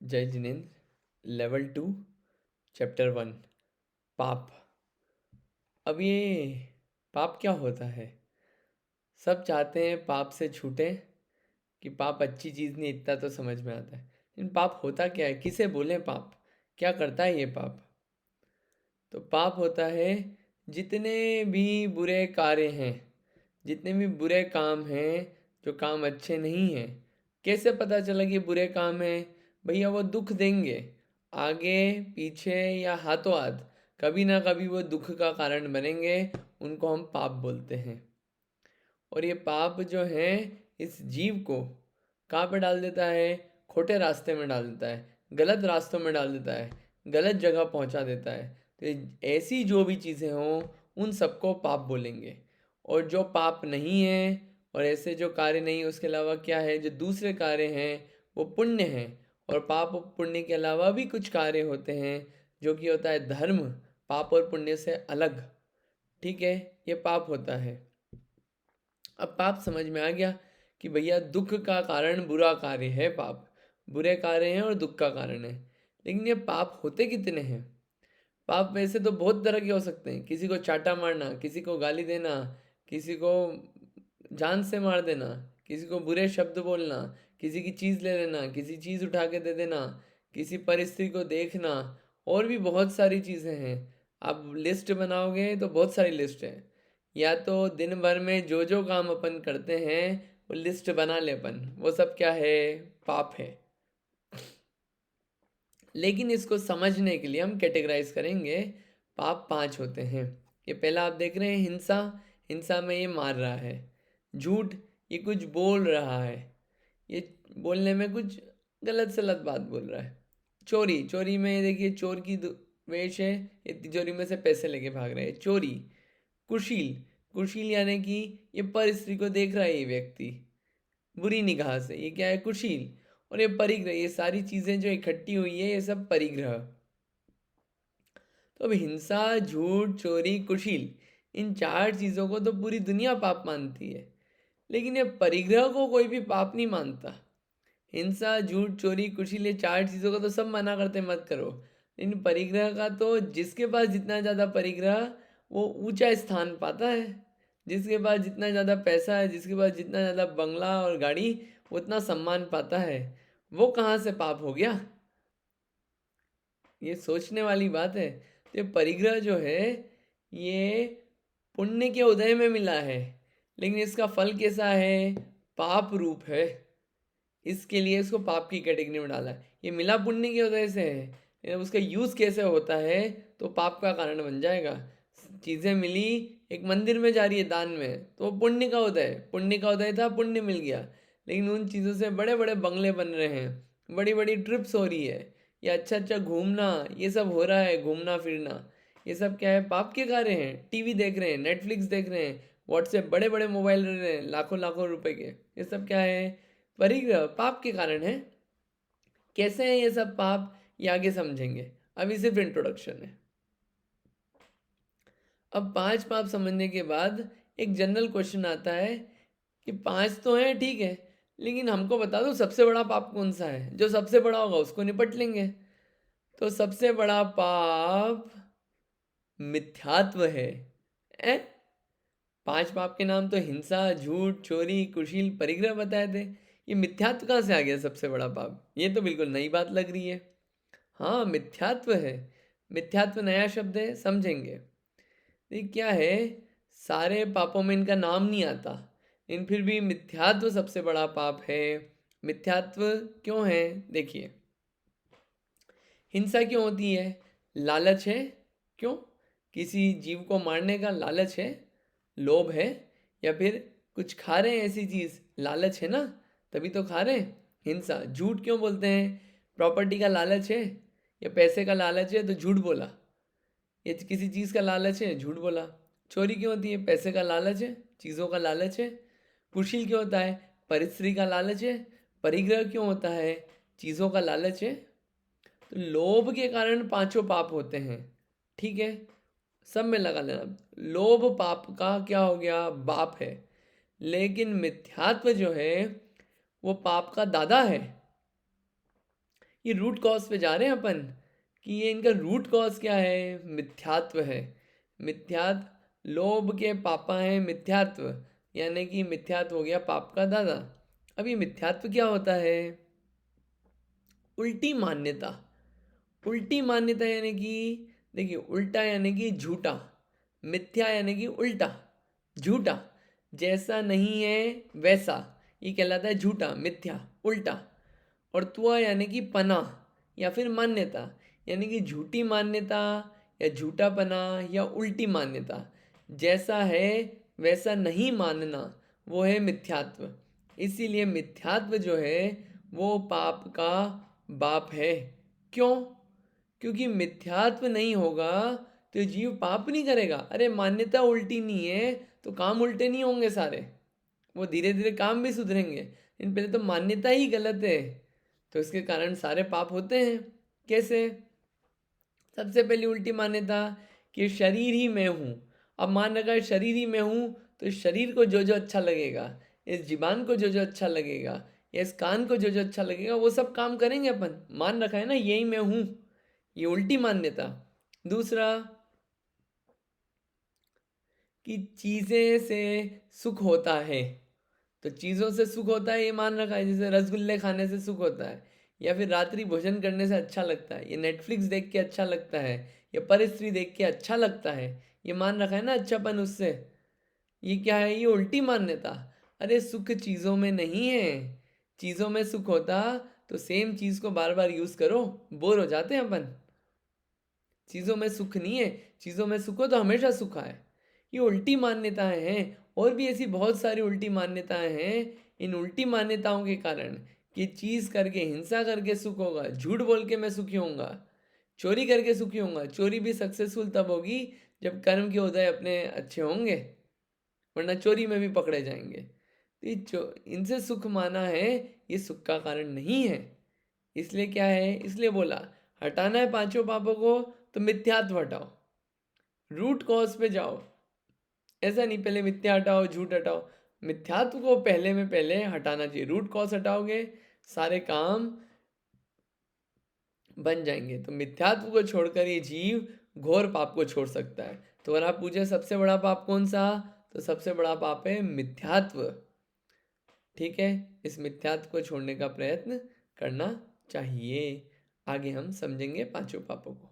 जय Jinendra. Level 2 chapter 1 पाप। अब ये पाप क्या होता है? सब चाहते हैं पाप से छूटे, कि पाप अच्छी चीज़ नहीं, इतना तो समझ में आता है। लेकिन पाप होता क्या है? किसे बोले पाप? क्या करता है ये पाप? तो पाप होता है जितने भी बुरे कार्य हैं, जितने भी बुरे काम हैं, जो काम अच्छे नहीं हैं। कैसे पता चला कि बुरे काम हैं? भैया वो दुख देंगे, आगे पीछे या हाथों हाथ कभी ना कभी वो दुख का कारण बनेंगे। उनको हम पाप बोलते हैं। और ये पाप जो है इस जीव को कहाँ पे डाल देता है? खोटे रास्ते में डाल देता है, गलत रास्तों में डाल देता है, गलत जगह पहुंचा देता है। तो ऐसी जो भी चीज़ें हों उन सबको पाप बोलेंगे। और जो पाप नहीं है और ऐसे जो कार्य नहीं है, उसके अलावा क्या है? जो दूसरे कार्य हैं वो पुण्य हैं। और पाप और पुण्य के अलावा भी कुछ कार्य होते हैं जो कि होता है धर्म, पाप और पुण्य से अलग। ठीक है, ये पाप होता है। अब पाप समझ में आ गया कि भैया दुख का कारण बुरा कार्य है। पाप बुरे कार्य हैं और दुख का कारण है। लेकिन ये पाप होते कितने हैं? पाप वैसे तो बहुत तरह के हो सकते हैं। किसी को चाटा मारना, किसी को गाली देना, किसी को जान से मार देना, किसी को बुरे शब्द बोलना, किसी की चीज़ ले लेना, किसी चीज़ उठा के दे देना, किसी परिस्थिति को देखना, और भी बहुत सारी चीज़ें हैं। आप लिस्ट बनाओगे तो बहुत सारी लिस्ट है। या तो दिन भर में जो जो काम अपन करते हैं वो लिस्ट बना ले अपन, वो सब क्या है? पाप है। लेकिन इसको समझने के लिए हम कैटेगराइज करेंगे। पाप 5 होते हैं। ये पहला आप देख रहे हैं, हिंसा। हिंसा में ये मार रहा है। झूठ, ये कुछ बोल रहा है, ये बोलने में कुछ गलत सलत बात बोल रहा है। चोरी, चोरी में ये देखिए चोर की वेश है, ये तिजोरी में से पैसे लेके भाग रहे हैं, चोरी। कुशील, कुशील यानी कि ये पर स्त्री को देख रहा है ये व्यक्ति बुरी निगाह से, ये क्या है? कुशील। और ये परिग्रह, ये सारी चीजें जो इकट्ठी हुई है ये सब परिग्रह। तो अब हिंसा, झूठ, चोरी, कुशील, इन 4 चीजों को तो पूरी दुनिया पाप मानती है। लेकिन ये परिग्रह को कोई भी पाप नहीं मानता। हिंसा, झूठ, चोरी, कुशील, ये 4 चीजों को तो सब मना करते मत करो। लेकिन परिग्रह का तो जिसके पास जितना ज्यादा परिग्रह, वो ऊंचा स्थान पाता है। जिसके पास जितना ज्यादा पैसा है, जिसके पास जितना ज्यादा बंगला और गाड़ी, उतना सम्मान पाता है। वो कहाँ से पाप हो गया? ये सोचने वाली बात है। तो ये परिग्रह जो है ये पुण्य के उदय में मिला है, लेकिन इसका फल कैसा है? पाप रूप है। इसके लिए इसको पाप की कैटेगरी में डाला है। ये मिला पुण्य की वजह से है, लेकिन उसका यूज कैसे होता है तो पाप का कारण बन जाएगा। चीजें मिली, एक मंदिर में जा रही है दान में, तो वो पुण्य का उदय, पुण्य का उदय था, पुण्य मिल गया। लेकिन उन चीजों से बड़े बड़े बंगले बन रहे हैं, बड़ी बड़ी ट्रिप्स हो रही है, ये अच्छा अच्छा घूमना, ये सब हो रहा है, घूमना फिरना, ये सब क्या है? पाप के कार्य हैं। टीवी देख रहे हैं, नेटफ्लिक्स देख रहे हैं, व्हाट्सएप, बड़े बड़े मोबाइल ले रहे हैं लाखों लाखों रुपए के, ये सब क्या है? परिग्रह, पाप के कारण है। कैसे हैं ये सब पाप, ये आगे समझेंगे। अभी सिर्फ इंट्रोडक्शन है। अब 5 पाप समझने के बाद एक जनरल क्वेश्चन आता है कि 5 तो हैं, ठीक है, लेकिन हमको बता दो सबसे बड़ा पाप कौन सा है? जो सबसे बड़ा होगा उसको निपट लेंगे। तो सबसे बड़ा पाप मिथ्यात्व है। ए? 5 पाप के नाम तो हिंसा, झूठ, चोरी, कुशील, परिग्रह बताए थे। ये मिथ्यात्व कहाँ से आ गया सबसे बड़ा पाप? ये तो बिल्कुल नई बात लग रही है। हाँ, मिथ्यात्व है। मिथ्यात्व नया शब्द है, समझेंगे। ये क्या है? सारे पापों में इनका नाम नहीं आता, लेकिन फिर भी मिथ्यात्व सबसे बड़ा पाप है। मिथ्यात्व क्यों है? देखिए, हिंसा क्यों होती है? लालच है। क्यों? किसी जीव को मारने का लालच है, लोभ है, या फिर कुछ खा रहे हैं ऐसी चीज, लालच है ना, तभी तो खा रहे हैं। हिंसा। झूठ क्यों बोलते हैं? प्रॉपर्टी का लालच है या पैसे का लालच है तो झूठ बोला। ये किसी चीज का लालच है, झूठ बोला। चोरी क्यों होती है? पैसे का लालच है, चीजों का लालच है। कुशील क्यों होता है? परिस्त्री का लालच है। परिग्रह क्यों होता है? चीजों का लालच है। तो लोभ के कारण 5 पाप होते हैं। ठीक है, सब में लगा लेना। लोभ पाप का क्या हो गया? बाप है। लेकिन मिथ्यात्व जो है वो पाप का दादा है। ये रूट कॉज पे जा रहे हैं अपन कि ये इनका रूट कॉज क्या है, मिथ्यात्व है। मिथ्यात्व, लोभ के पापा हैं मिथ्यात्व, यानी कि मिथ्यात्व हो गया पाप का दादा। अब ये मिथ्यात्व क्या होता है? उल्टी मान्यता। उल्टी मान्यता यानी कि देखिए, उल्टा यानी कि झूठा, मिथ्या यानी कि उल्टा, झूठा, जैसा नहीं है वैसा, ये कहलाता है झूठा, मिथ्या, उल्टा। और त्वा यानी कि पना या फिर मान्यता, यानी कि झूठी मान्यता या झूठा पना या उल्टी मान्यता, जैसा है वैसा नहीं मानना, वो है मिथ्यात्व। इसीलिए मिथ्यात्व जो है वो पाप का बाप है। क्यों? क्योंकि मिथ्यात्व नहीं होगा तो जीव पाप नहीं करेगा। अरे मान्यता उल्टी नहीं है तो काम उल्टे नहीं होंगे सारे, वो धीरे धीरे काम भी सुधरेंगे, लेकिन पहले तो मान्यता ही गलत है, तो इसके कारण सारे पाप होते हैं। कैसे? सबसे पहली उल्टी मान्यता कि शरीर ही मैं हूँ। अब मान रखा है शरीर ही मैं हूँ, तो इस शरीर को जो जो अच्छा लगेगा, इस जीभान को जो जो अच्छा लगेगा, या इस कान को जो जो अच्छा लगेगा, वो सब काम करेंगे अपन। मान रखा है ना यही मैं हूँ, ये उल्टी मान्यता। दूसरा कि चीज़ें से सुख होता है, तो चीज़ों से सुख होता है ये मान रखा है, जैसे रसगुल्ले खाने से सुख होता है, या फिर रात्रि भोजन करने से अच्छा लगता है, ये नेटफ्लिक्स देख के अच्छा लगता है, या परस्त्री देख के अच्छा लगता है, ये मान रखा है ना अच्छापन उससे। ये क्या है? ये उल्टी मान्यता। अरे सुख चीज़ों में नहीं है, चीज़ों में सुख होता तो सेम चीज़ को बार बार यूज़ करो, बोर हो जाते हैं अपन। चीज़ों में सुख नहीं है, चीज़ों में सुख हो तो हमेशा सुख आए। ये उल्टी मान्यताएं हैं, और भी ऐसी बहुत सारी उल्टी मान्यताएं हैं। इन उल्टी मान्यताओं के कारण कि चीज़ करके, हिंसा करके सुख होगा, झूठ बोल के मैं सुखी होऊंगा, चोरी करके सुखी होऊंगा। चोरी भी सक्सेसफुल तब होगी जब कर्म के उदय अपने अच्छे होंगे, वरना चोरी में भी पकड़े जाएंगे। तो इनसे सुख माना है, ये सुख का कारण नहीं है। इसलिए क्या है? इसलिए बोला हटाना है पांचों पापों को तो मिथ्यात्व हटाओ, रूट कॉज पे जाओ। ऐसा नहीं पहले मिथ्या हटाओ, झूठ हटाओ, मिथ्यात्व को पहले में पहले हटाना चाहिए। रूट कॉज हटाओगे सारे काम बन जाएंगे। तो मिथ्यात्व को छोड़कर ये जीव घोर पाप को छोड़ सकता है। तो अगर आप पूछे सबसे बड़ा पाप कौन सा, तो सबसे बड़ा पाप है मिथ्यात्व। ठीक है, इस मिथ्यात्व को छोड़ने का प्रयत्न करना चाहिए। आगे हम समझेंगे पांचों पापों को।